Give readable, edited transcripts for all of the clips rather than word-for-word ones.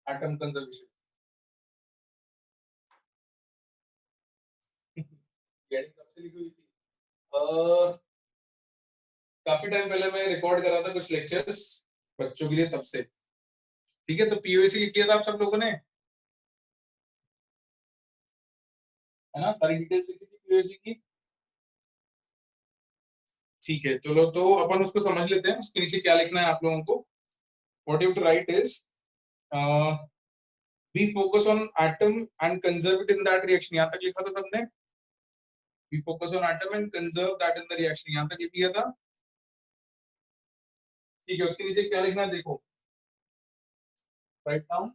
Atom conservation. कब से लिखी हुई थी? काफी टाइम पहले मैं रिकॉर्ड कर रहा था कुछ लेक्चर्स बच्चों के लिए, तब से। ठीक है, तो पीओसी लिख लिया था आप सब लोगों ने, है ना? सारी डिटेल्स लिखी थी पीओसी की। ठीक है, चलो तो अपन उसको समझ लेते हैं। उसके नीचे क्या लिखना है आप लोगों को? What you to write is we focus on atom and conserve it in that reaction. यहां तक लिखा था सबने? We focus on atom and conserve that in the reaction, यहां तक लिख लिया था? ठीक है, उसके नीचे क्या लिखना है देखो, write down.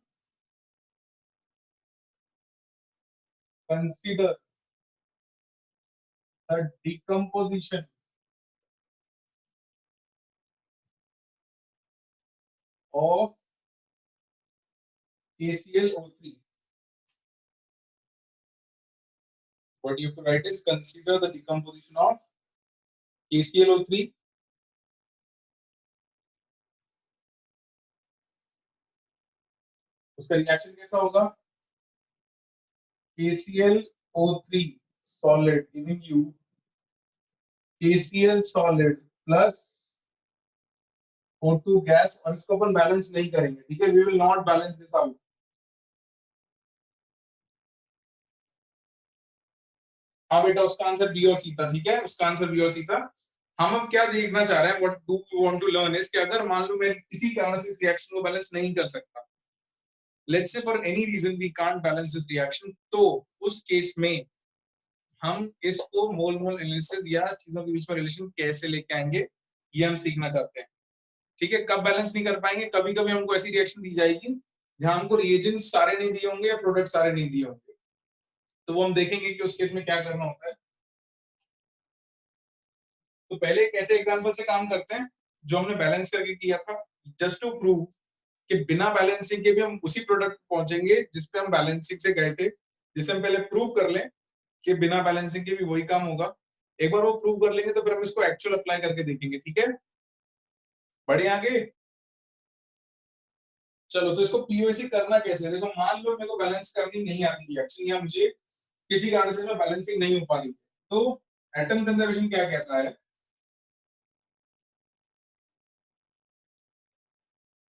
Consider the decomposition of KClO3. What you have to write is consider the decomposition of KClO3. उसका रिएक्शन कैसा होगा? KClO3 solid giving you KCl solid plus O2 gas, और इसको अपन बैलेंस नहीं करेंगे, ठीक है? We will not balance this out. हाँ बेटा, उसका आंसर बी और सी था, ठीक है? उसका आंसर बी और सी था। हम अब क्या देखना चाह रहे हैं, what do we want to learn is कि अगर मान लो मैं किसी कारण से इस रिएक्शन को बैलेंस नहीं कर सकता, let's say for any reason we can't balance this reaction, तो उस केस में हम इसको मोल मोल एनालिसिस या चीजों के बीच में रिलेशन कैसे लेके आएंगे, ये हम सीखना चाहते हैं। ठीक है, कब बैलेंस नहीं कर पाएंगे? कभी कभी हमको ऐसी रिएक्शन दी जाएगी जहां हमको रिएजेंट्स सारे नहीं दिए होंगे या प्रोडक्ट सारे नहीं दिए होंगे, तो वो हम देखेंगे कि उस केस में क्या करना होता है। तो पहले एक ऐसे एग्जांपल से काम करते हैं जो हमने बैलेंस करके किया था, जस्ट टू प्रूव कि बिना बैलेंसिंग के भी हम उसी प्रोडक्ट पहुंचेंगे जिसपे हम बैलेंसिंग से गए थे। जिसे हम पहले प्रूव कर लें कि बिना बैलेंसिंग के भी वही काम होगा। एक बार वो प्रूव कर लेंगे तो फिर हम इसको एक्चुअल अप्लाई करके देखेंगे, ठीक है? बढ़े आगे। चलो, तो इसको पीओसी करना कैसे है? देखो, मान लो मेरे को बैलेंस करनी नहीं आती रिएक्शन, या मुझे किसी कारण से बैलेंसिंग नहीं हो पा रही, तो एटम कंजर्वेशन क्या कहता है?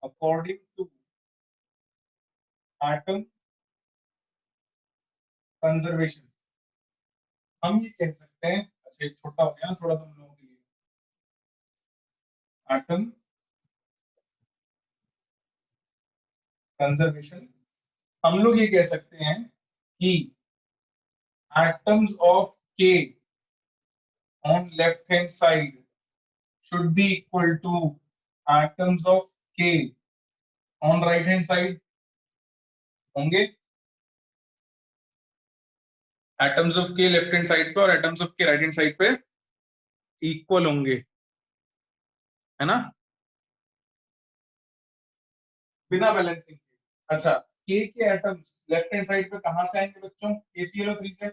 अकॉर्डिंग टू एटम कंजर्वेशन हम ये कह सकते हैं, अच्छा एक छोटा हो गया थोड़ा तुम लोगों के लिए, एटम कंजर्वेशन हम लोग ये कह सकते हैं कि atoms of K on left hand side should be equal to atoms of K on right hand side होंगे। atoms of K left hand side पे और atoms of K right hand side पे इक्वल होंगे, है ना? बिना balancing के। अच्छा, K के एटम्स लेफ्ट हैंड साइड पे कहां से आएंगे बच्चों? KClO3 से।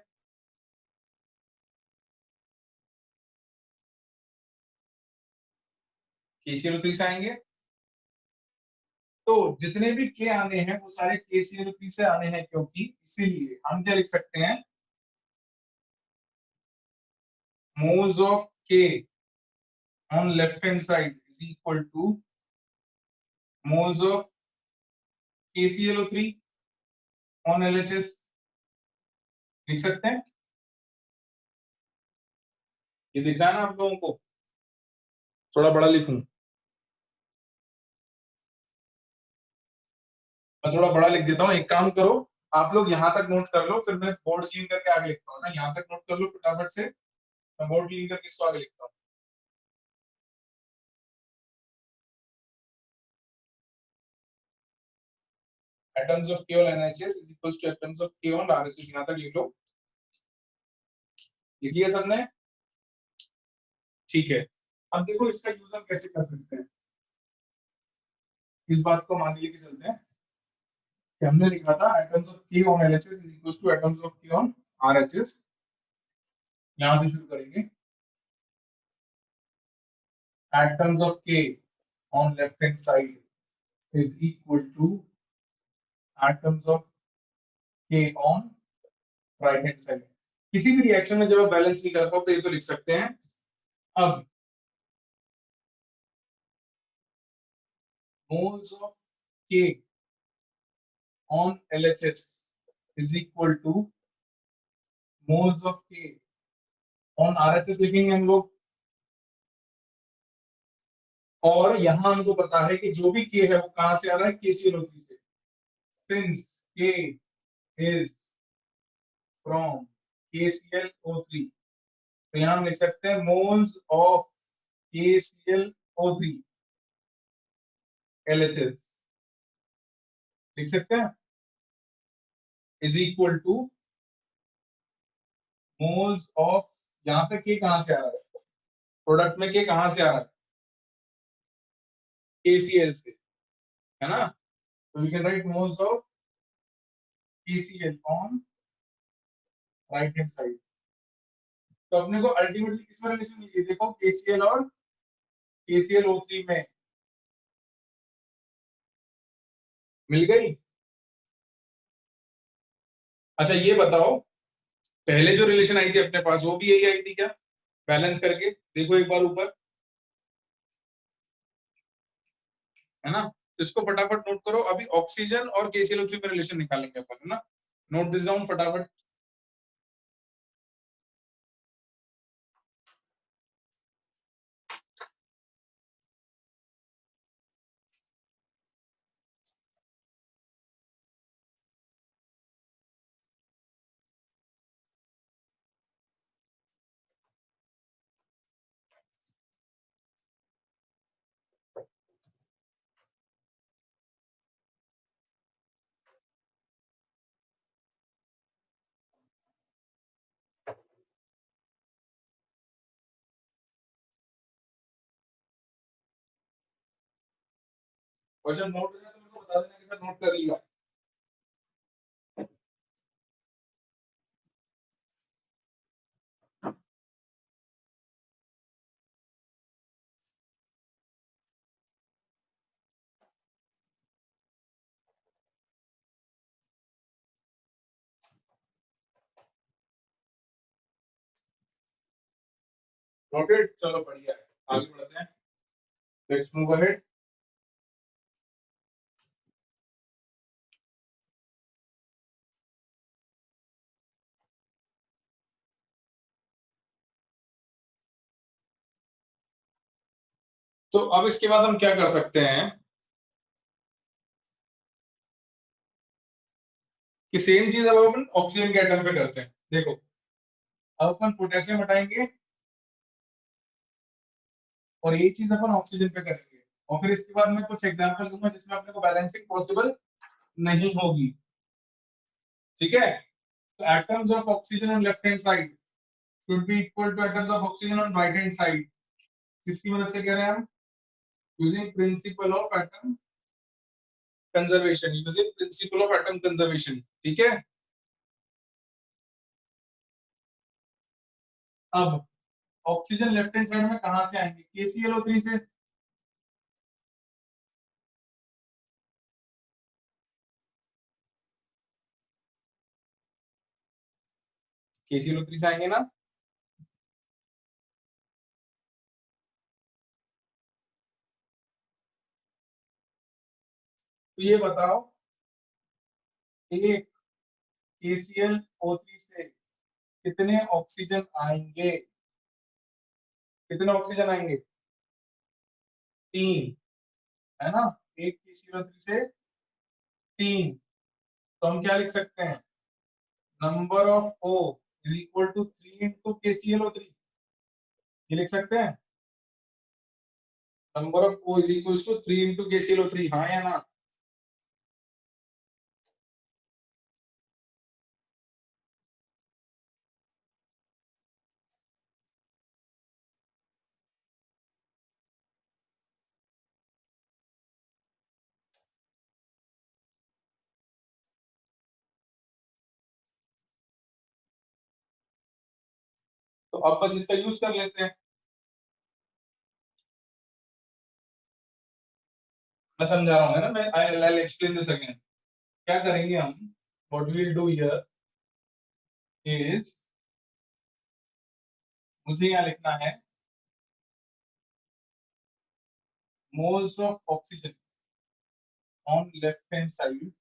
KClO3 से आएंगे, तो जितने भी के आने हैं वो सारे KClO3 से आने हैं, क्योंकि इसीलिए हम क्या लिख सकते हैं, moles of K on left hand side is equal to moles of KClO3 on LHS। लिख सकते हैं? ये दिख रहा है ना आप लोगों को? थोड़ा बड़ा लिखूं? मैं थोड़ा बड़ा लिख देता हूँ, एक काम करो, आप लोग यहाँ तक नोट कर लो, फिर मैं बोर्ड क्लीन करके आगे लिखता हूँ ना। यहाँ तक नोट कर लो फटाफट से, मैं बोर्ड क्लीन करके इसको आगे लिखता हूँ। atoms of K on NHS is equals to atoms of K on RHS। यहाँ तक लिख लो। लिख लिया सबने? ठीक है, अब देखो इसका यूज हम कैसे कर सकते हैं। इस बात को मान लेके चलते हैं कि हमने लिखा था atoms of K on LHS is equals to atoms of K on RHS। यहां से शुरू करेंगे। atoms of K on left hand side is equal to atoms of के ऑन राइट हैंड साइड। किसी भी रिएक्शन में जब आप बैलेंस नहीं कर पाओ तो ये तो लिख सकते हैं। अब moles of K on LHS is equal to moles of K on RHS लिखेंगे हम लोग। और यहां हमको पता है कि जो भी K है वो कहां से आ रहा है, KClO3 से। Since K is from KClO3 तो यहां हम लिख सकते हैं moles of KClO3 LHS लिख सकते हैं is equal to moles of, यहाँ पे K कहां से आ रहा है, प्रोडक्ट में K कहां से आ रहा है, KCl से, है ना। तो we can write moles of KCl on right hand side. तो अपने को अल्टीमेटली किस में रिलेशन मिली, देखो KCl और KClO3 में मिल गई। अच्छा ये बताओ, पहले जो रिलेशन आई थी अपने पास वो भी यही आई थी क्या, बैलेंस करके देखो एक बार ऊपर, है ना। तो इसको फटाफट नोट करो, अभी ऑक्सीजन और KClO3 में रिलेशन निकालेंगे अपन, है ना। नोट दिस डाउन फटाफट। और जब नोट करना तो मेरे को बता देना कि सर नोट कर लिया। नोटेड, चलो बढ़िया है, आगे बढ़ते हैं, लेट्स मूव अहेड। तो अब इसके बाद हम क्या कर सकते हैं कि सेम चीज अब अपन ऑक्सीजन के एटम पे करते हैं। देखो अब अपन पोटेशियम हटाएंगे और यही चीज अपन ऑक्सीजन पे करेंगे, और फिर इसके बाद मैं कुछ एग्जांपल दूंगा जिसमें अपने को बैलेंसिंग पॉसिबल नहीं होगी, ठीक है। तो atoms of oxygen on left hand side should be equal two atoms of oxygen on right hand side. किसकी मदद से कह रहे हैं हम, using principle of atom conservation, using principle of atom conservation, ठीक है। अब ऑक्सीजन लेफ्ट हैंड साइड में कहां से आएंगे, KClO3 से। KClO3 से आएंगे ना। तो ये बताओ, एक KClO3 से कितने ऑक्सीजन आएंगे, कितने ऑक्सीजन आएंगे, 3, है ना। एक KClO3 से 3, तो हम क्या लिख सकते हैं, number of O is equal to 3 into KClO3, ये लिख सकते हैं। Number of O is equal to 3 into KClO3, हाँ या ना। तो अब बस इसका यूज कर लेते हैं, मैं समझा रहा हूँ, है ना। मैं आई एक्सप्लेन दिस अगेन। क्या करेंगे हम, what will do here is, मुझे यहाँ लिखना है moles of oxygen on left hand side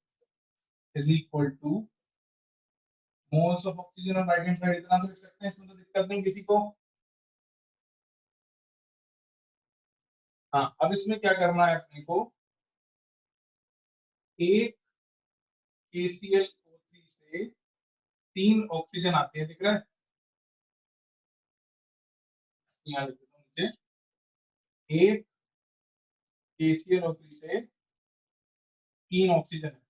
is equal to moles of oxygen on right hand side, इतना तो लिख सकते हैं, इसमें तो दिक्कत नहीं किसी को। हाँ, अब इसमें क्या करना है अपने को, एक KClO3 से 3 ऑक्सीजन आते हैं, दिख रहा है, यहाँ लिख देता हूँ नीचे, एक KClO3 से 3 ऑक्सीजन है,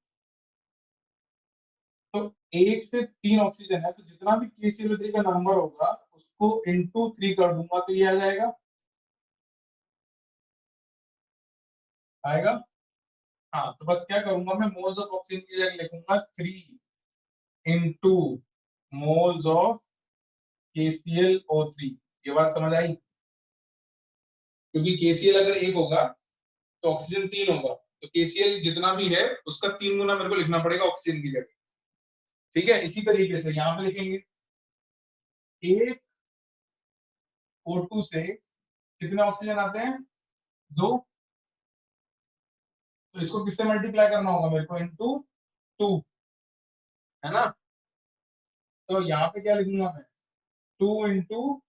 तो एक से 3 ऑक्सीजन है, तो जितना भी KClO3 का नंबर होगा उसको इंटू 3 कर दूंगा तो ये आ जाएगा, आएगा। हाँ, तो बस क्या करूंगा मैं, मोल्स ऑफ ऑक्सीजन की जगह लिखूंगा 3 इंटू मोल्स ऑफ KClO3। ये बात समझ आई, क्योंकि KCl अगर एक होगा तो ऑक्सीजन 3 होगा, तो KCl जितना भी है उसका 3 गुना मेरे को लिखना पड़ेगा ऑक्सीजन की जगह। ठीक है, इसी तरीके से यहाँ पे लिखेंगे, एक O2 से कितने ऑक्सीजन आते हैं, 2, तो इसको किससे मल्टीप्लाई करना होगा मेरे को, इनटू 2, है ना। तो यहाँ पे क्या लिखूंगा मैं, 2 इंटू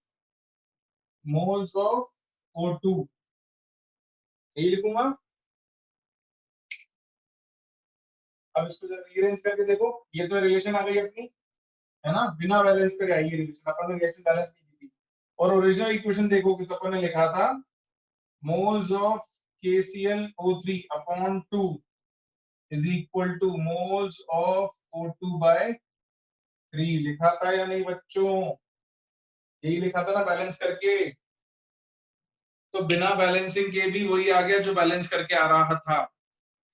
मोल्स ऑफ O2, यही लिखूंगा। अब इसको जब रीअरेंज करके देखो, ये तो रिलेशन आ गई अपनी, है ना, बिना बैलेंस करे आई है रिलेशन, अपन ने रिएक्शन बैलेंस नहीं की थी। और ओरिजिनल इक्वेशन देखोगे तो अपन ने लिखा था moles of KClO3 upon 2 is equal to moles of O2 by 3, लिखा था या नहीं बच्चों, यही लिखा था ना बैलेंस करके। तो बिना बैलेंसिंग के भी वही आ गया जो बैलेंस करके आ रहा था,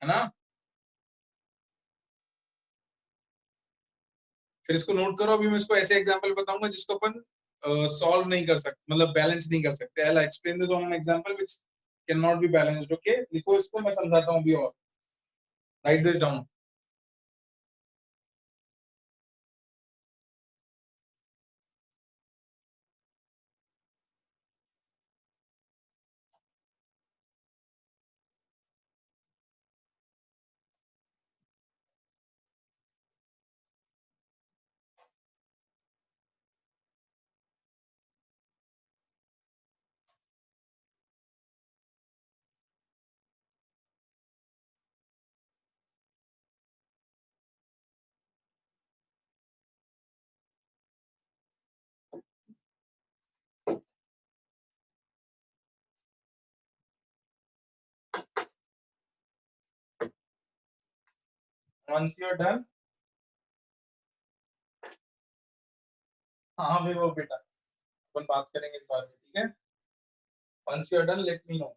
है ना। फिर इसको नोट करो, अभी मैं इसको ऐसे एग्जांपल बताऊंगा जिसको अपन सॉल्व नहीं कर सकते, मतलब बैलेंस नहीं कर सकते। I will explain this on an example which can not be balanced. Okay, लिखो इसको, मैं समझाता हूं अभी, और write this down. Once you are done, हाँ हाँ वो बेटा, अपन बात करेंगे इस बारे में, ठीक है। Once you are done let me know.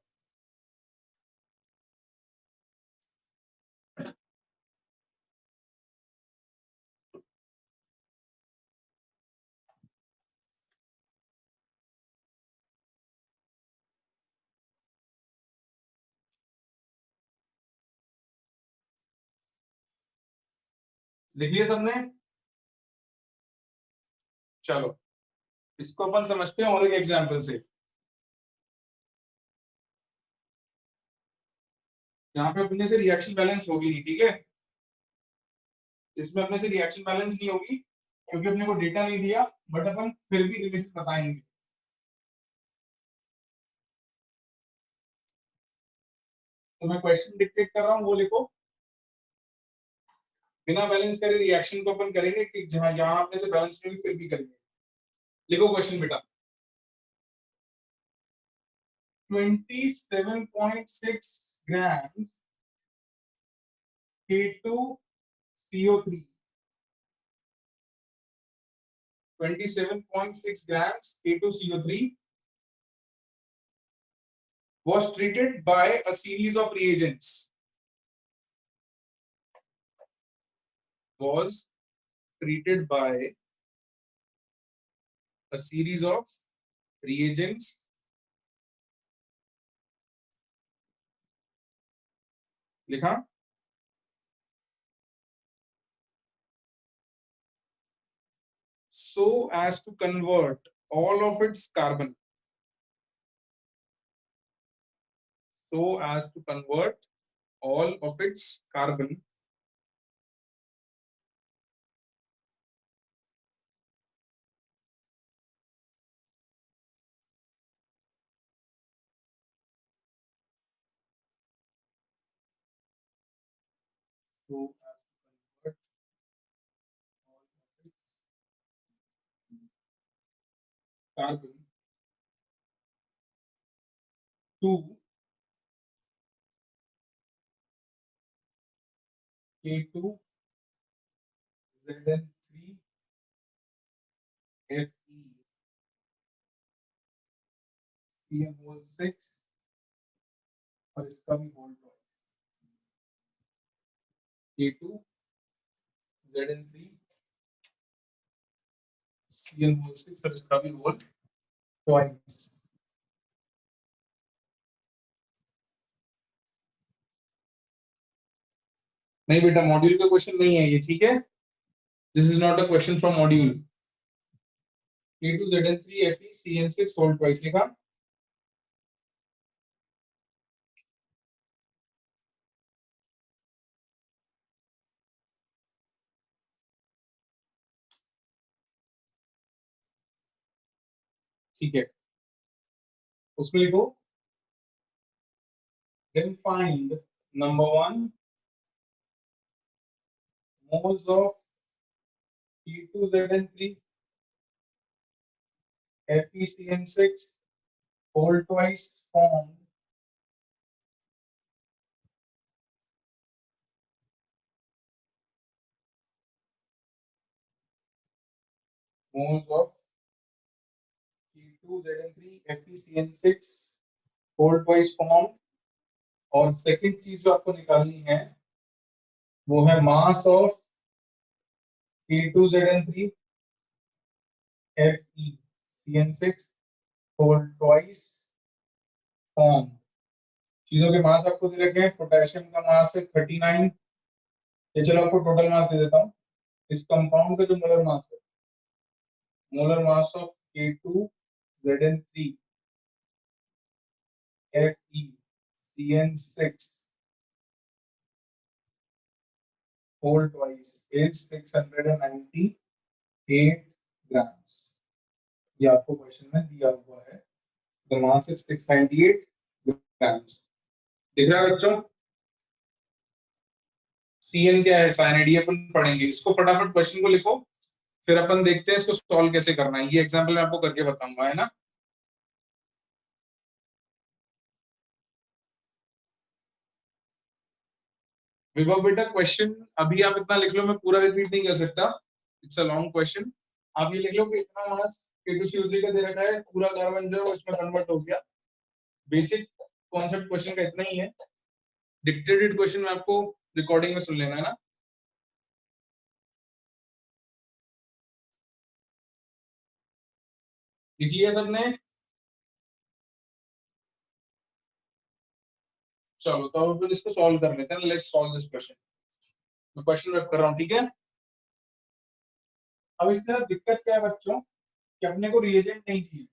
लिख लिया सबने, चलो इसको अपन समझते हैं और एक एग्जांपल से। यहाँ पे अपने से रिएक्शन बैलेंस होगी नहीं, ठीक है, इसमें अपने से रिएक्शन बैलेंस नहीं होगी क्योंकि अपने को डेटा नहीं दिया, बट अपन फिर भी रिलेशन बताएंगे। तो मैं क्वेश्चन डिक्टेट कर रहा हूँ, वो लिखो। बिना बैलेंस करे रिएक्शन को अपन करेंगे कि जहां यहाँ अपने से बैलेंस नहीं फिर भी करेंगे। लिखो क्वेश्चन बेटा, 27.6 ग्राम K2CO3, 27.6 grams K2CO3 was treated by a series of reagents, was treated by a series of reagents लिखा, so as to convert all of its carbon, so as to convert all of its carbon so as to convert all of its carbon to K2 Zn3 Fe Cn whole 6 और इसका भी whole K2 Zn3 Cn whole 6 और इसका भी whole twice. नहीं बेटा module का question नहीं है ये, ठीक है, this is not a question from module. K2 Zn3 Fe Cn6 whole twice लिखा। ठीक है, उसमें लिखो then find number 1 moles of K2Zn3 FeCN6 whole twice formed moles of K2Zn3 FeCN6 whole twice formed। और सेकंड चीज जो आपको निकालनी है वो है mass of K2Zn3 FeCN6 whole twice formed। चीजों के मास आपको दे रखे हैं, पोटेशियम का मास है 39, ये चलो आपको टोटल मास दे देता हूँ। इस कंपाउंड का जो मोलर मास है, molar mass of K2Zn3 FeCN6 whole twice is 698 grams। ये आपको क्वेश्चन में दिया हुआ है, द मास इज 698 grams। दिख रहा है बच्चों? Cn क्या है? साइनाइड, ये अपन पढ़ेंगे, इसको फटाफट क्वेश्चन को लिखो, फिर अपन देखते हैं इसको सॉल्व कैसे करना है। ये एग्जांपल मैं आपको करके बताऊंगा, है ना। विभव बेटा क्वेश्चन अभी आप इतना लिख लो, मैं पूरा रिपीट नहीं कर सकता, इट्स अ लॉन्ग क्वेश्चन। आप ये लिख लो कि इतना मास K2CO3 का दे रखा है, पूरा कार्बन जो है उसमें कन्वर्ट हो गया। बेसिक कॉन्सेप्ट क्वेश्चन का इतना ही है। डिक्टेटेड क्वेश्चन में आपको रिकॉर्डिंग में सुन लेना है ना। लिख लिया सबने? चलो तो अब अपन इसको सॉल्व कर लेते हैं। Let's solve this question. मैं क्वेश्चन रैप कर रहा हूँ, ठीक है। अब इसके अंदर दिक्कत क्या है बच्चों, कि अपने को रिएजेंट नहीं चाहिए,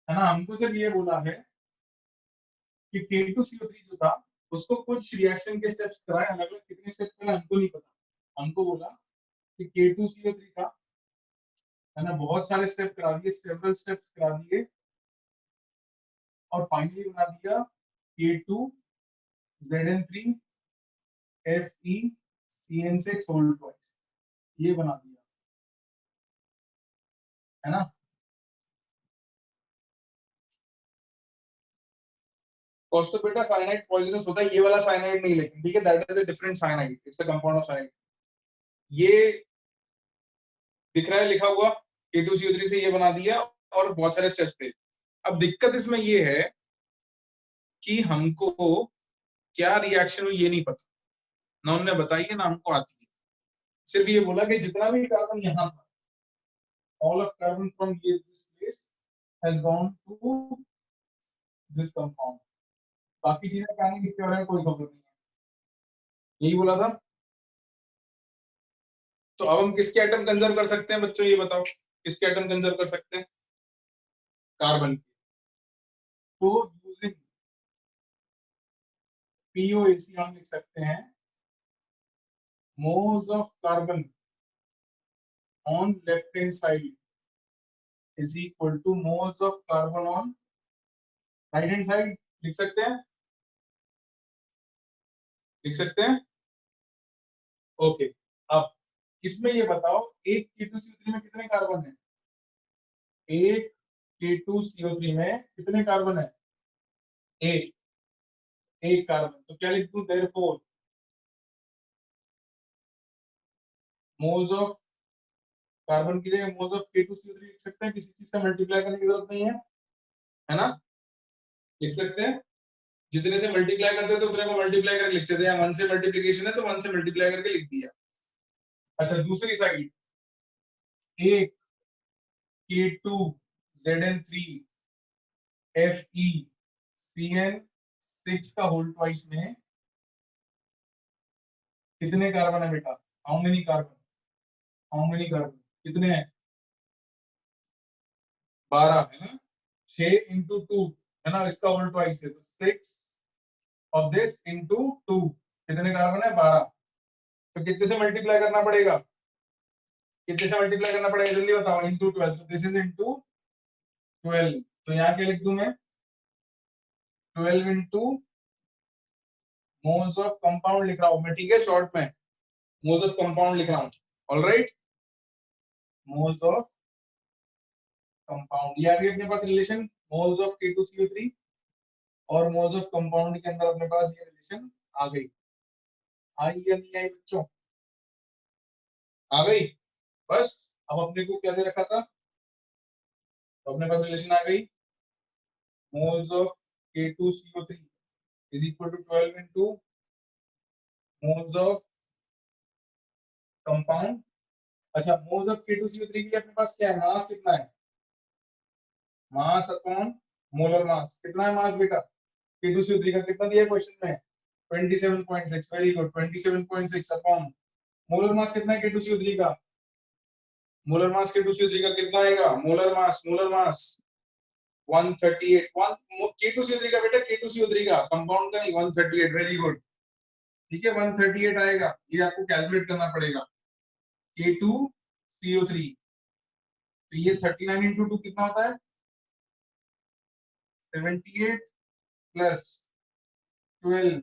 है ना। हमको सिर्फ ये बोला है कि K2CO3 जो था उसको कुछ रिएक्शन के स्टेप्स कराए, अलग अलग कितने स्टेप कराए हमको नहीं पता। हमको बोला कि K2CO3 था, है ना, बहुत सारे स्टेप करा दिए, सेवरल स्टेप्स करा दिए, और फाइनली बना दिया K2Zn3 FeCN6 होल ट्वाइस, ये बना दिया, है ना। कॉस्टो बेटा साइनाइड पॉइजनस होता है, ये वाला साइनाइड नहीं, लेकिन ठीक है, that is a different cyanide, it's a compound of cyanide. ये दिख रहा है लिखा हुआ, K2CO3 से ये बना दिया, और बहुत सारे स्टेप्स थे। अब दिक्कत इसमें ये है कि हमको क्या रिएक्शन हुई ये नहीं पता, ना उन्होंने बताई है ना हमको आती है। सिर्फ ये बोला कि जितना भी कार्बन यहाँ था, all of carbon from this place has gone to this compound। बाकी चीजें क्या नहीं, कितने वाले कोई खबर नहीं है, यही बोला था। तो अब हम किसके एटम कंजर्व कर सकते हैं बच्चों, ये बताओ किसके एटम कंजर्व कर सकते हैं? कार्बन। तो यूजिंग पीओएसी हम लिख सकते हैं moles of carbon on left hand side is equal to moles of carbon on right hand side. लिख सकते हैं, लिख सकते हैं। ओके। अब इसमें ये बताओ एक K2CO3 में कितने कार्बन है? एक K2CO3 में कितने कार्बन है? एक। एक कार्बन। तो क्या लिख दूं? देयरफॉर मोल्स ऑफ कार्बन की जगह मोल्स ऑफ K2CO3 लिख सकते हैं, किसी चीज से मल्टीप्लाई करने की जरूरत नहीं है ना? लिख सकते हैं। जितने से मल्टीप्लाई करते थे उतने को मल्टीप्लाई करके लिखते थे, या वन से मल्टीप्लिकेशन है तो वन से मल्टीप्लाई करके लिख दिया। अच्छा दूसरी साइड, एक K2ZN3 FeCN6 का होल ट्वाइस में कितने कार्बन है बेटा? How many carbon? How many carbon कितने हैं? 12 है ना? 6 इंटू 2 है ना, इसका होल ट्वाइस है तो 6 ऑफ दिस इंटू 2, कितने कार्बन है? 12। तो कितने से मल्टीप्लाई करना पड़ेगा? कितने से मल्टीप्लाई करना पड़ेगा जल्दी बताओ? इंटू 12। तो दिस इज इंटू 12। तो यहाँ क्या लिख दूं मैं? 12 इंटू मोल्स ऑफ कंपाउंड लिख रहा हूं मैं, ठीक है, शॉर्ट में मोल्स ऑफ कंपाउंड लिख रहा हूं। Alright, moles of compound. ये आ गई अपने पास रिलेशन मोल्स ऑफ K2CO3 और मोल्स ऑफ कंपाउंड के अंदर अपने पास ये रिलेशन आ गई। आई या नहीं आई बच्चों? आ गई। बस अब अपने को क्या दे रखा था? तो अपने पास रिलेशन आ गई moles of K2CO3 is equal to 12 into moles of compound. अच्छा मोल्स ऑफ K2CO3 के लिए अपने पास क्या है? मास कितना है? Mass upon molar mass. कितना है मास बेटा K2CO3 का? कितना दिया है क्वेश्चन में? 27.6। Very good, 27.6 upon molar mass कितना है K2CO3 का? मोलर मास K2CO3 का कितना आएगा? Molar mass 138। K2CO3 का बेटा, K2CO3 का, कंपाउंड का नहीं, 138। वेरी गुड, ठीक है, 138 आएगा। ये आपको कैलकुलेट करना पड़ेगा K2CO3। तो ये 39 इंटू 2 कितना होता है? 78 प्लस 12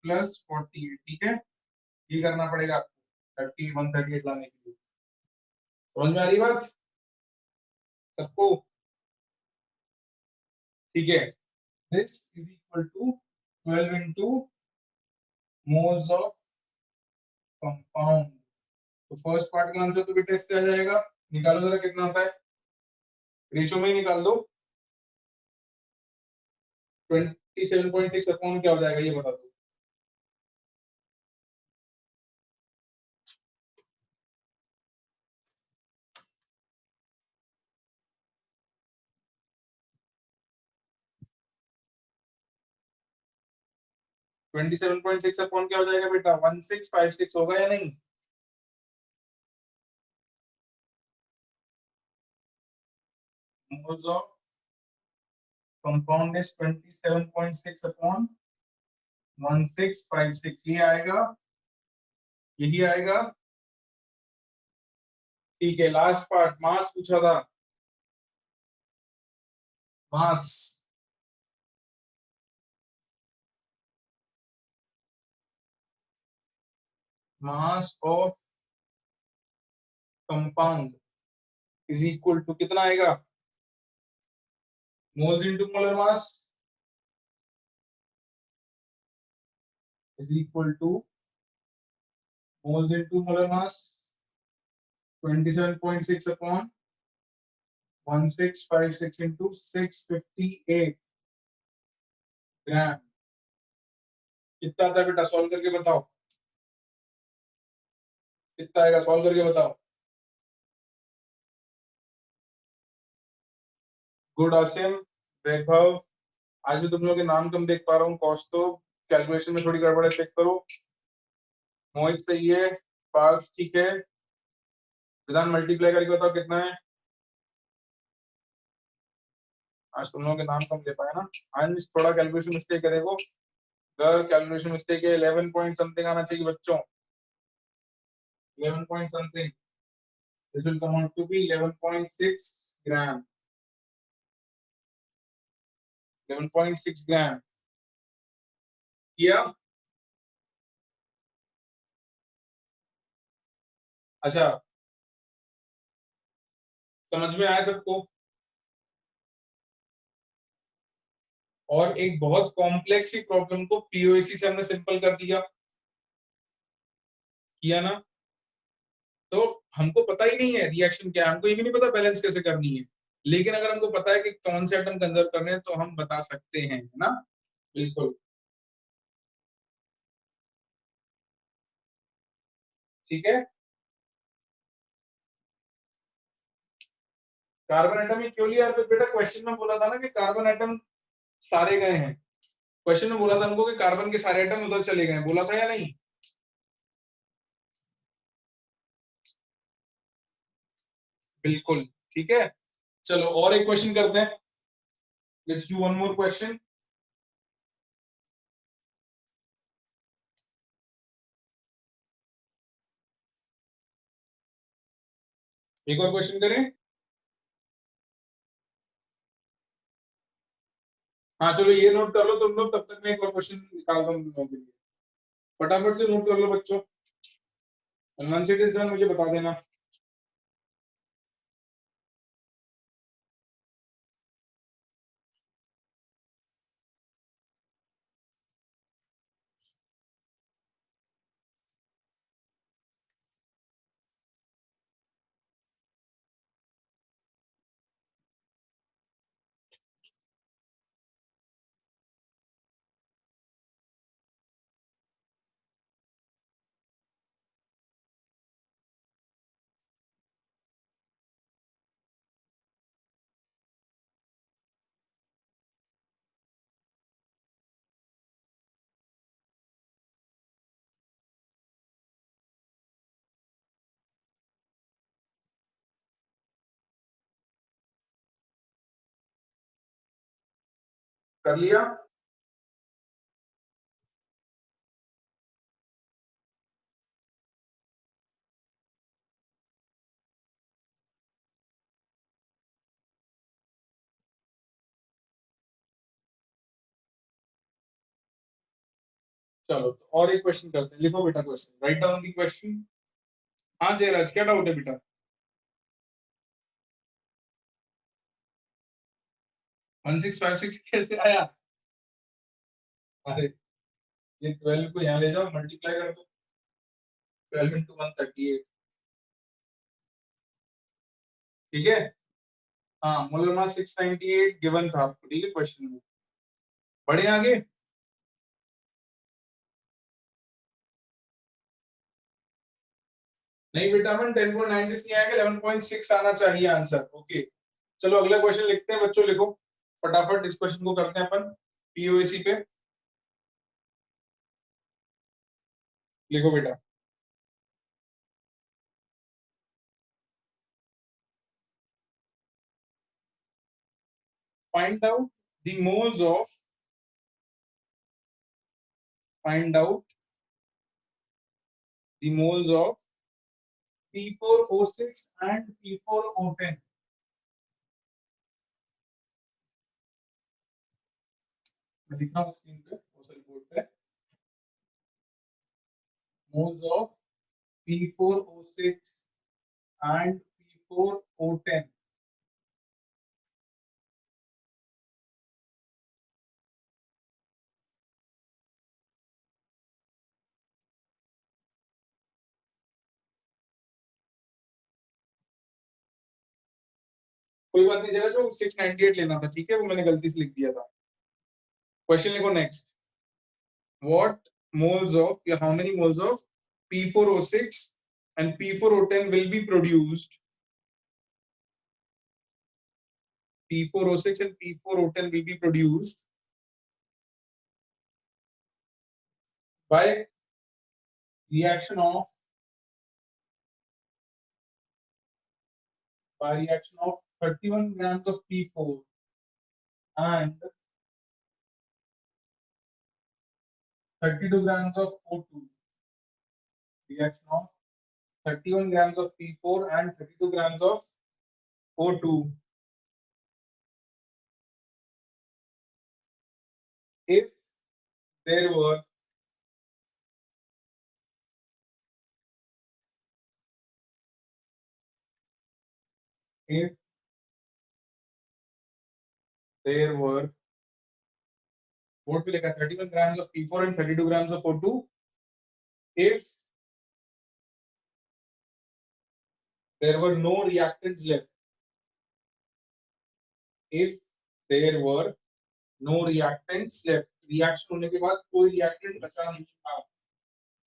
प्लस 48, ठीक है। ये करना पड़ेगा आपको 138 लाने के लिए। समझ में आ रही बात सबको? ठीक है। This is equal to 12 into moles of compound. तो फर्स्ट पार्ट का आंसर तो बेटा इससे आ जाएगा। निकालो जरा कितना आता है, रेशो में ही निकाल दो। 27.6 अपॉन क्या हो जाएगा ये बता दो। 27.6 अपॉन क्या हो जाएगा बेटा? 1656 होगा या नहीं? Moles of compound is 27.6 upon 1656। ये आएगा, यही आएगा। ठीक है, लास्ट पार्ट मास पूछा था। Mass, mass of compound is equal to कितना आएगा? Moles into molar mass is equal to moles into molar mass 27.6 upon 1656 into 658 gram. कितना आता है बेटा? सॉल्व करके बताओ कितना आएगा, सॉल्व करके बताओ। गुड आसिम, वैभव, आज भी तुम लोग के नाम कम देख पा रहा हूँ। कौस्तुभ, कैलकुलेशन में थोड़ी गड़बड़ है, चेक करो। मोहित सही है, पार्थ ठीक है, विधान मल्टीप्लाई करके बताओ कितना है। आज तुम लोगों के नाम कम ले पाए ना, आज थोड़ा कैलकुलेशन मिस्टेक है। देखो अगर कैलकुलेशन मिस्टेक है 11 पॉइंट समथिंग आना चाहिए बच्चों, 11 point something. This will come out to be 11.6 gram, 11.6 gram किया। अच्छा समझ में आया सबको। और एक बहुत कॉम्प्लेक्स ही प्रॉब्लम को पीओएसी से हमने सिंपल कर दिया, किया ना। तो हमको पता ही नहीं है रिएक्शन क्या है, हमको ये भी नहीं पता बैलेंस कैसे करनी है, लेकिन अगर हमको पता है कि कौन से एटम कंजर्व करने हैं तो हम बता सकते हैं, है ना। बिल्कुल ठीक है। कार्बन एटम ही क्यों लिया यार बेटा, क्वेश्चन में बोला था ना कि कार्बन एटम सारे गए हैं। क्वेश्चन में बोला था हमको कि कार्बन के सारे एटम उधर चले गए, बोला था या नहीं। बिल्कुल ठीक है। चलो और एक क्वेश्चन करते हैं, let's do one more question. एक और क्वेश्चन करें। हाँ चलो ये नोट कर लो तुम लोग, तब तक मैं एक और क्वेश्चन निकालता हूँ तुम लोगों के लिए। फटाफट से नोट कर लो बच्चों, वंस इट इज डन मुझे बता देना। कर लिया। चलो तो और एक क्वेश्चन करते हैं, लिखो बेटा question, write down the question. हाँ जयराज क्या डाउट है बेटा। 1656 कैसे आया। अरे ये 12 को यहाँ ले जाओ, मल्टीप्लाई कर दो, 12 इंटू 138। ठीक है। हाँ मोलर मास 698 गिवन था आपको, ठीक है क्वेश्चन में। बढ़े आगे। नहीं बेटा अपन 10.96 नहीं आएगा, 11.6 आना चाहिए आंसर। ओके चलो अगला क्वेश्चन लिखते हैं बच्चों, लिखो फटाफट इस क्वेश्चन को करते हैं अपन पीओएसी पे। लिखो बेटा। Find out the moles of, find out the moles of P4O6 and P4O10। मैं लिख रहा हूँ स्क्रीन पे, सॉरी बोर्ड पे। Moles of P4O6 and P4O10। कोई बात नहीं, जरा जो 698 लेना था, ठीक है वो मैंने गलती से लिख दिया था। क्वेश्चन लिखो नेक्स्ट। What moles of, या how many moles of P4O6 and P4O10 will be produced, P4O6 and P4O10 will be produced by reaction of by reaction of 31 grams of P4 and 32 grams of O2. Reaction of 31 grams of P4 and 32 grams of O2. If there were what will like 31 grams of P4 and 32 grams of O2, if there were no reactants left, if there were no reactants left, reaction होने के बाद कोई reactant बचा नहीं था,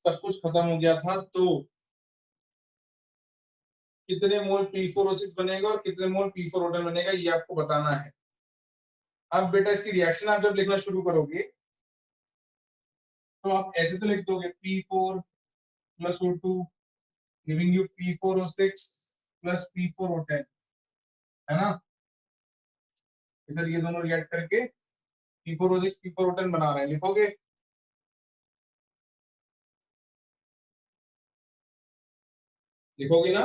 सब कुछ खत्म हो गया था, तो कितने मोल P4O6 बनेगा और कितने मोल P4O10 बनेगा ये आपको बताना है। अब बेटा इसकी रिएक्शन आप जब लिखना शुरू करोगे तो आप ऐसे तो लिख दोगे P4 plus O2 giving you P4O6 plus P4O10, है ना। सर ये दोनों रिएक्ट करके P4O6 P4O10 बना रहे हैं, लिखोगे लिखोगे ना।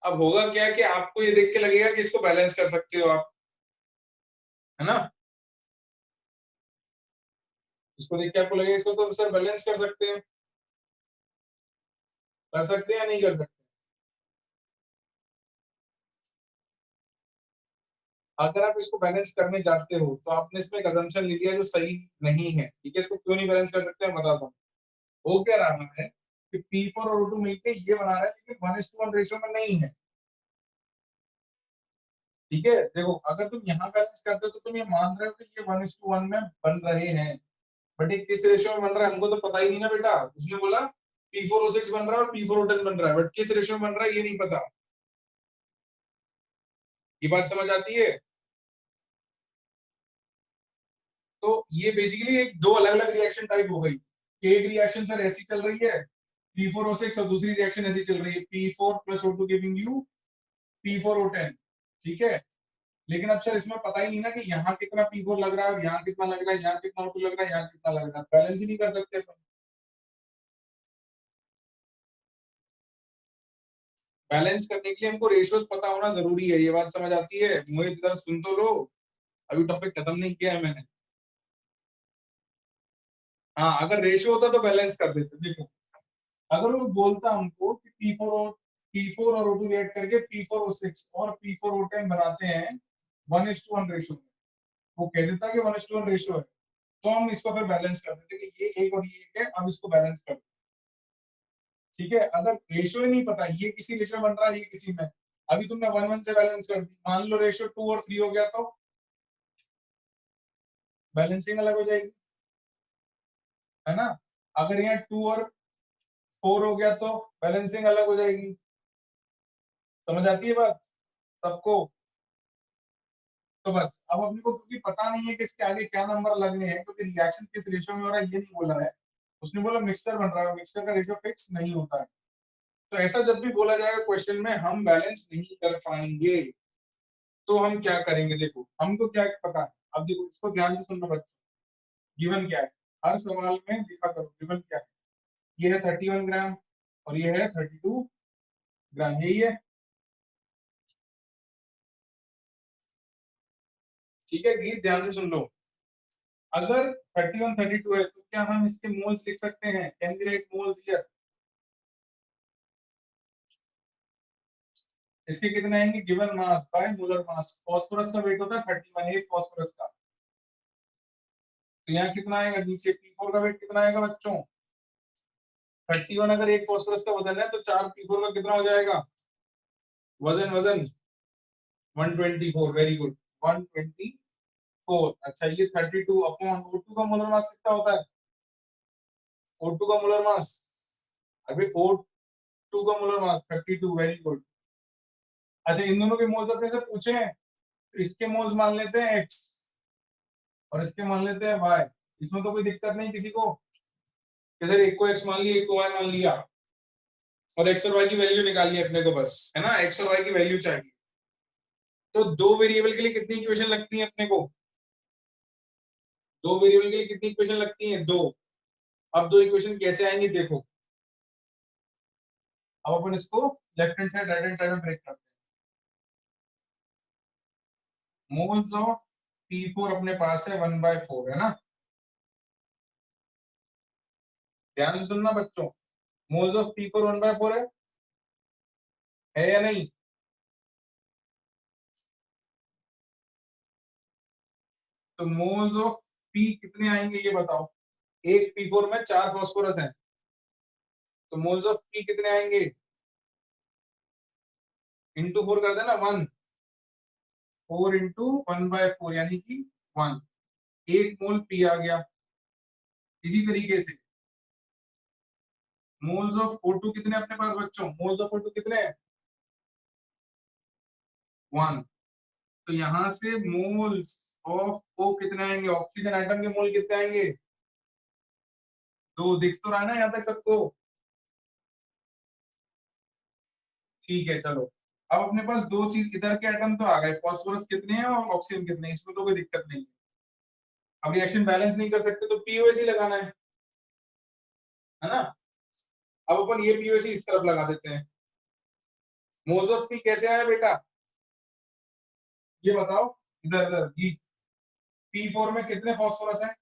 अब होगा क्या कि आपको ये देख के लगेगा कि इसको बैलेंस कर सकते हो आप, है ना। इसको देख के आपको लगेगा इसको तो सर बैलेंस कर सकते हैं, कर सकते हैं या नहीं कर सकते। अगर आप इसको बैलेंस करने जाते हो तो आपने इसमें एक अजम्पशन ले लिया जो सही नहीं है, ठीक है। इसको क्यों नहीं बैलेंस कर सकते हैं बताता हूँ। हो क्या रहा है कि P4 और O2 मिलके ये बना रहा है, लेकिन 1:1 रेशियो में नहीं है, ठीक है। देखो अगर तुम यहाँ बैलेंस करते हो तो तुम ये मान रहे हो कि ये 1:1 में बन रहे हैं, बट ये किस रेशियो में बन रहा है हमको तो पता ही नहीं ना बेटा। उसने बोला P4O6 बन रहा है और P4O10 बन रहा है, बट किस रेशियो में बन रहा है ये नहीं पता। ये बात समझ आती है। तो ये बेसिकली एक दो अलग अलग रिएक्शन टाइप हो गई। एक रिएक्शन सर ऐसी चल रही है P4O6 और दूसरी रिएक्शन ऐसी चल रही है P4 plus O2 giving you P4O10, ठीक है। लेकिन अब सर इसमें पता ही नहीं ना कि यहाँ कितना P4 लग रहा है और यहाँ कितना लग रहा है, यहाँ कितना O2 लग रहा है, यहाँ कितना लग रहा है, बैलेंस ही नहीं कर सकते अपन। बैलेंस करने के लिए हमको रेशियोज पता होना जरूरी है, ये बात समझ आती है। मुझे इधर सुन तो लो, अभी टॉपिक खत्म नहीं किया है मैंने। हाँ अगर रेशियो होता तो बैलेंस कर देते। देखो अगर वो बोलता हमको कि P4 और O2 रिएक्ट करके P4O6 और P4O10 बनाते हैं 1:1 रेशियो में, वो कह देता कि 1:1 रेशियो है, तो हम इसको फिर बैलेंस कर देते कि ये एक और ये एक है, अब इसको बैलेंस कर, ठीक है। अगर रेशियो ही नहीं पता ये किसी रेशियो में बन रहा है ये किसी में, अभी तुमने 1:1 से बैलेंस कर दी, मान लो रेशियो 2 और 3 हो गया तो बैलेंसिंग अलग हो जाएगी, है ना। अगर यहाँ 2 और 4 हो गया तो बैलेंसिंग अलग हो जाएगी। समझ आती है बात सबको। तो बस अब अपने को क्योंकि पता नहीं है कि इसके आगे क्या नंबर लगने हैं, क्योंकि रिएक्शन किस रेशियो में हो रहा है ये नहीं बोला है। उसने बोला मिक्सचर बन रहा है, मिक्सचर का रेशियो फिक्स नहीं होता है। तो ऐसा जब भी बोला जाएगा क्वेश्चन में हम बैलेंस नहीं कर पाएंगे तो हम क्या करेंगे। देखो हमको क्या पता है, अब देखो इसको ध्यान से सुनना बच्चे। गिवन क्या है हर सवाल में लिखा करो, गिवन क्या है। ये है 31 ग्राम और ये है 32 ग्राम, यही है, ठीक है। गीत ध्यान से सुन लो। अगर 31 32 है तो क्या हम इसके मोल्स लिख सकते हैं, can we write moles here. इसके कितने आएंगे given mass by molar mass. Phosphorus का वेट होता है 31, एक फास्फोरस का, तो यहाँ कितना आएगा नीचे P4 का वेट कितना आएगा बच्चों 31। अगर एक फास्फोरस का वजन है तो 4 P4 का कितना हो जाएगा वजन वजन 124, वेरी गुड 124। अच्छा ये 32 अपॉन O2 का मोलर मास कितना होता है, O2 का मोलर मास, अभी O2 का मोलर मास 32, वेरी गुड। अच्छा इन दोनों के मोल्स अपने से पूछे हैं, तो इसके मोल्स मान लेते हैं x और इसके मान लेते हैं y। इसमें तो कोई दिक्कत नहीं किसी को, जैसे एक को x मान लिया एक को y मान लिया, और एक्स और वाई की वैल्यू निकालनी है अपने को, बस है ना, एक्स और वाई की वैल्यू चाहिए। तो दो वेरिएबल के लिए कितनी इक्वेशन लगती है अपने को? दो वेरिएबल के लिए कितनी इक्वेशन लगती है? दो। अब दो इक्वेशन कैसे आएंगी देखो। अब अपन इसको left hand side right hand side में ब्रेक करते हैं। मोल्स ऑफ P4 अपने पास है 1/4, है ना। ध्यान से सुनना बच्चों, मोल्स ऑफ P4 1/4 है या नहीं? तो मोल्स ऑफ P कितने आएंगे ये बताओ। एक P4 में 4 फास्फोरस है, तो मोल्स ऑफ P कितने आएंगे? इंटू 4 कर देना, 1। 4 इंटू 1/4 यानी कि 1। एक मोल P आ गया। इसी तरीके से मोल्स ऑफ O2 कितने अपने पास बच्चों? मोल्स ऑफ O2 कितने हैं? 1। तो यहां से मोल्स ऑफ O कितने आएंगे? ऑक्सीजन एटम के मोल कितने आएंगे? दो। दिख तो रहा है ना यहाँ तक सबको? ठीक है चलो। अब अपने पास दो चीज, इधर के एटम तो आ गए, फास्फोरस कितने हैं और ऑक्सीजन कितने हैं, इसमें तो कोई दिक्कत नहीं है। अब रिएक्शन बैलेंस नहीं कर सकते तो पीओएसी लगाना है ना। अब अपन ये पीओएसी इस तरफ लगा देते हैं। मोल्स ऑफ पी कैसे आया बेटा, ये बताओ। इधर इधर जी। P4 में कितने फास्फोरस हैं?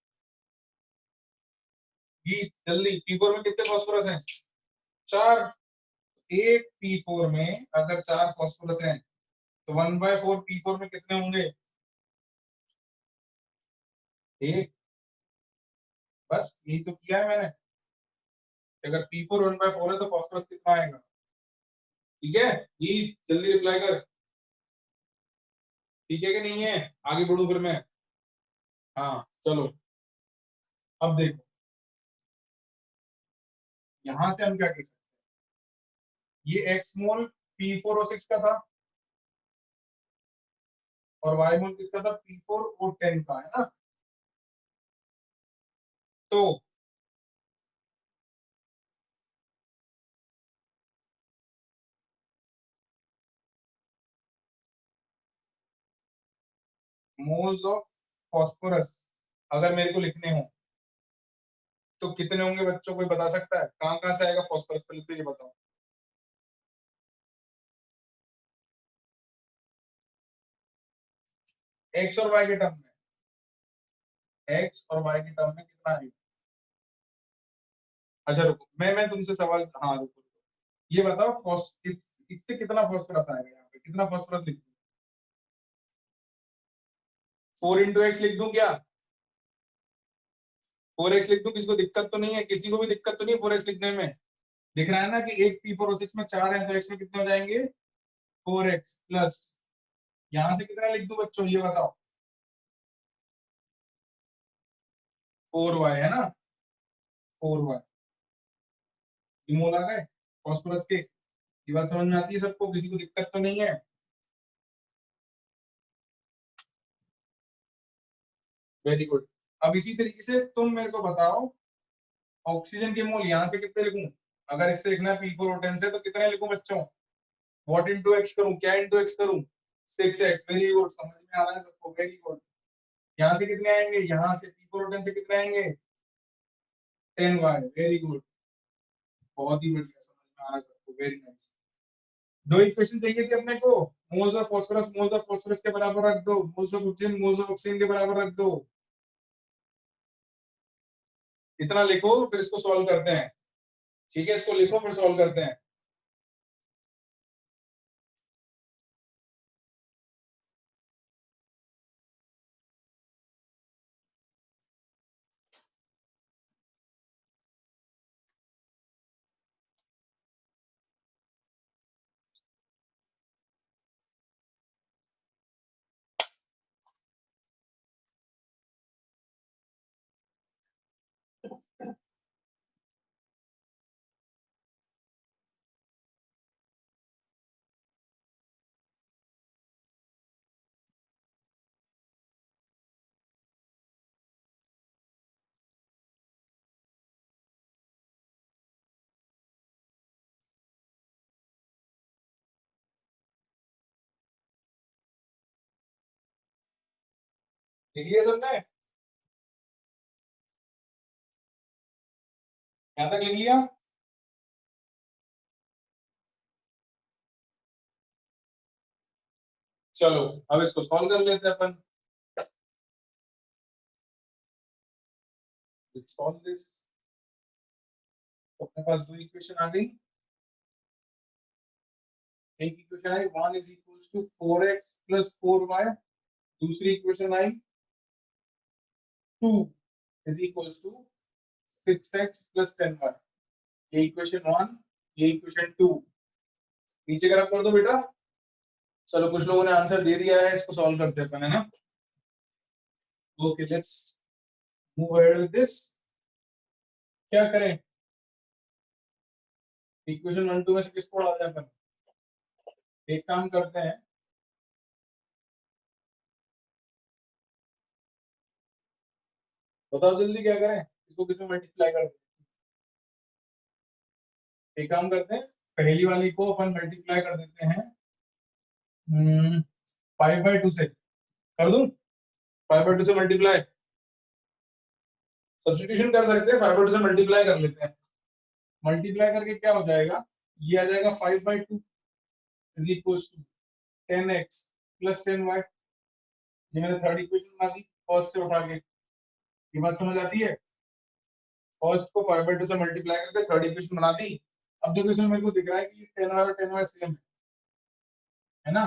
जी जल्दी, P4 में कितने फास्फोरस हैं? 4। एक P4 में अगर 4 फास्फोरस हैं तो 1/4 P4 में कितने होंगे? एक। बस यही तो किया है मैंने। अगर P4 1/4 है तो फास्फोरस कितना आएगा? ठीक है, ये जल्दी रिप्लाई कर। ठीक है कि नहीं है? आगे बढ़ू फिर मैं। हाँ चलो। अब देखो, यहां से हम क्या कह सकते हैं, ये एक्स मोल P4O6 का था और वाई मोल किसका था? P4O10 का, है ना। तो मोल्स ऑफ फास्फोरस अगर मेरे को लिखने हो तो कितने होंगे बच्चों, कोई बता सकता है? कहाँ कहाँ से आएगा फास्फोरस, पहले तो ये बताओ। एक्स और वाई के टर्म में, एक्स और वाई के टर्म में कितना आएगा? अच्छा रुको, मैं तुमसे सवाल, हाँ रुको रुको। ये बताओ इससे कितना फास्फोरस आएगा, यहाँ पे कितना फास्फोरस लिख दूं? 4 × X लिख दूं क्या? 4x लिख दूं, किसी को दिक्कत तो नहीं है? किसी को भी दिक्कत तो नहीं है 4x लिखने में? दिख रहा है ना कि एक P4O6 में 4 है तो x में कितने हो जाएंगे? 4x प्लस, यहां से कितना लिख दूं बच्चों ये बताओ? 4y, है ना। 4y। मोल आ गए फास्फोरस के। ये बात समझ में आती है सबको? किसी को दिक्कत तो नहीं है? Very good. अब इसी तरीके से तुम मेरे को बताओ, ऑक्सीजन के मोल यहाँ से कितने लिखूं? अगर इससे लिखना है P4O10 से तो कितने लिखूं बच्चों? व्हाट इंटू एक्स करूं, क्या इंटू एक्स करूं? 6x। वेरी गुड, समझ में आ रहा है सबको, वेरी गुड। यहाँ से कितने आएंगे? यहाँ से P4O10 से कितने आएंगे? 10y। वेरी गुड, बहुत ही बढ़िया, समझ में आ रहा है सबको, वेरी नाइस। दो इक्वेशन चाहिए थी अपने को। मोल्स ऑफ फास्फोरस के बराबर रख दो, मोल्स ऑफ ऑक्सीजन के बराबर रख दो। इतना लिखो फिर इसको सॉल्व करते हैं। ठीक है, इसको लिखो फिर सॉल्व करते हैं। लिख लिया सबने? यहाँ तक लिख लिया? चलो अब इसको सॉल्व कर लेते हैं अपन। Solve this. अपने पास दो इक्वेशन आ गई। एक इक्वेशन आई 1 इज इक्वल्स टू 4x प्लस 4y। दूसरी इक्वेशन आई 2 इज इक्वल्स टू 6x प्लस 10y। ये इक्वेशन 1, ये इक्वेशन 2। नीचे का रख कर दो बेटा। चलो कुछ लोगों ने आंसर दे दिया है, इसको सॉल्व करते हैं अपन, है ना? Okay let's move ahead with this. क्या करें? इक्वेशन 1 2 में से किसको डाल दें अपन? एक काम करते हैं, बताओ जल्दी क्या करें, इसको किसमें मल्टीप्लाई कर दें? एक काम करते हैं, पहली वाली को अपन मल्टीप्लाई कर देते हैं 5/2 से। कर दूं? 5/2 से मल्टीप्लाई, सब्स्टिट्यूशन कर सकते हैं, 5/2 से मल्टीप्लाई कर लेते हैं। मल्टीप्लाई करके क्या हो जाएगा? ये आ जाएगा 5/2 is equals to 10x plus 10y। ये मैंने थर्ड इक्वेशन बना दी फर्स्ट से उठा के। ये बात समझ आती है? फर्स्ट को 5/2 से मल्टीप्लाई करके थर्ड इक्वेशन बना दी। अब देखो इसमें मेरे को दिख रहा है कि 10y और 10y सेम है ना?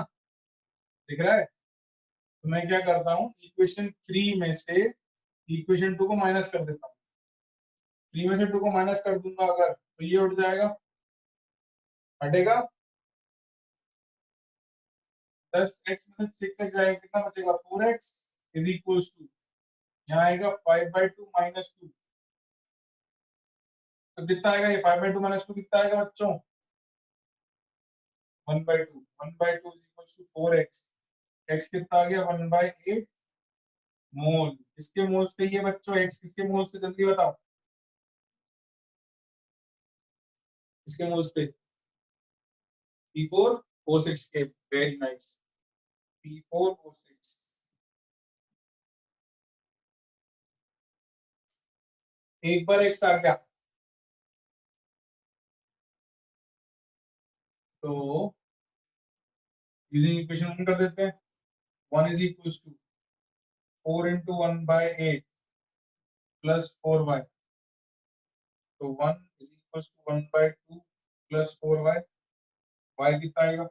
दिख रहा है? तो मैं क्या करता हूँ, इक्वेशन 3 में से इक्वेशन 2 को माइनस कर देता हूँ। 3 में से 2 को माइनस कर दूंगा अगर, तो ये उठ जाएगा, हटेगा। 10x में से 6x जाएगा, कितना बचेगा? 4x इज इक्वल्स टू, यहाँ आएगा 5/2 माइनस 2। तो कितना आएगा ये? 5/2 माइनस 2 कितना आएगा बच्चों? 1/2। 1/2 is equals to 4x। x कितना आ गया? 1/8 मोल। किसके मोल से ये बच्चों? x किसके मोल से, जल्दी बताओ। किसके मोल से? P4O6 के। Very nice, P4O6। एक बार x आ गया तो यूजिंग इक्वेशन 1 कर देते हैं। 1 is equals to 4 into 1/8 plus 4y। तो 1 is equals to 1/2 plus 4y। y कितना आएगा?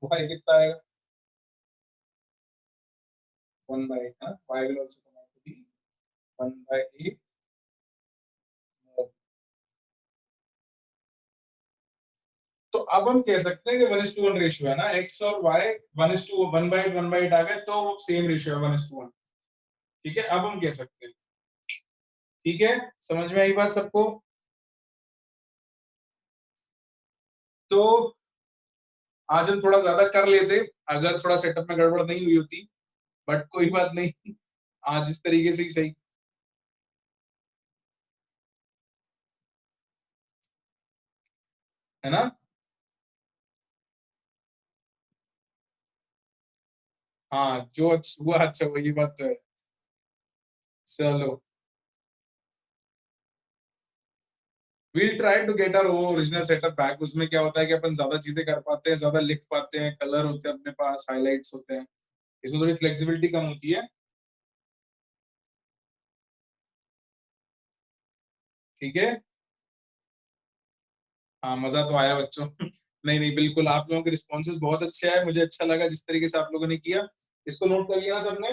y कितना आएगा? 1/8। हाँ, y will also come out to be 1/8 मोल। तो अब हम कह सकते हैं कि 1:1 रेशियो है ना, x और y 1:1 आ गए तो सेम रेशियो है 1:1। ठीक है, अब हम कह सकते हैं। ठीक है, समझ में आई बात सबको? तो आज हम थोड़ा ज्यादा कर लेते अगर थोड़ा सेटअप में गड़बड़ नहीं हुई होती, बट कोई बात नहीं, आज इस तरीके से ही सही, है ना? हाँ, जो हुआ अच्छा हुआ, ये बात तो है। चलो, we'll try to get our original setup back. उसमें क्या होता है कि अपन ज्यादा चीजें कर पाते हैं, ज्यादा लिख पाते हैं, कलर होते हैं अपने पास, हाइलाइट्स होते हैं, इसमें थोड़ी फ्लेक्सिबिलिटी कम होती है। ठीक है, हाँ मजा तो आया बच्चों। नहीं नहीं, बिल्कुल आप लोगों के रिस्पॉन्सेज बहुत अच्छे आए, मुझे अच्छा लगा जिस तरीके से आप लोगों ने किया। इसको नोट कर लिया ना सबने?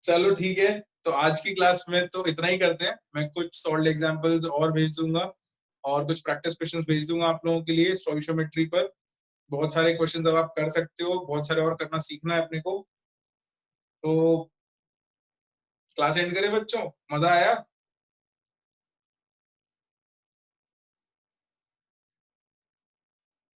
चलो ठीक है, तो आज की क्लास में तो इतना ही करते हैं। मैं कुछ सॉल्व्ड एग्जांपल्स और भेज दूंगा और कुछ प्रैक्टिस क्वेश्चंस भेज दूंगा आप लोगों के लिए स्टोइशियोमेट्री पर। बहुत सारे क्वेश्चंस अब आप कर सकते हो, बहुत सारे और करना सीखना है अपने को। तो क्लास एंड करें बच्चों? मजा आया?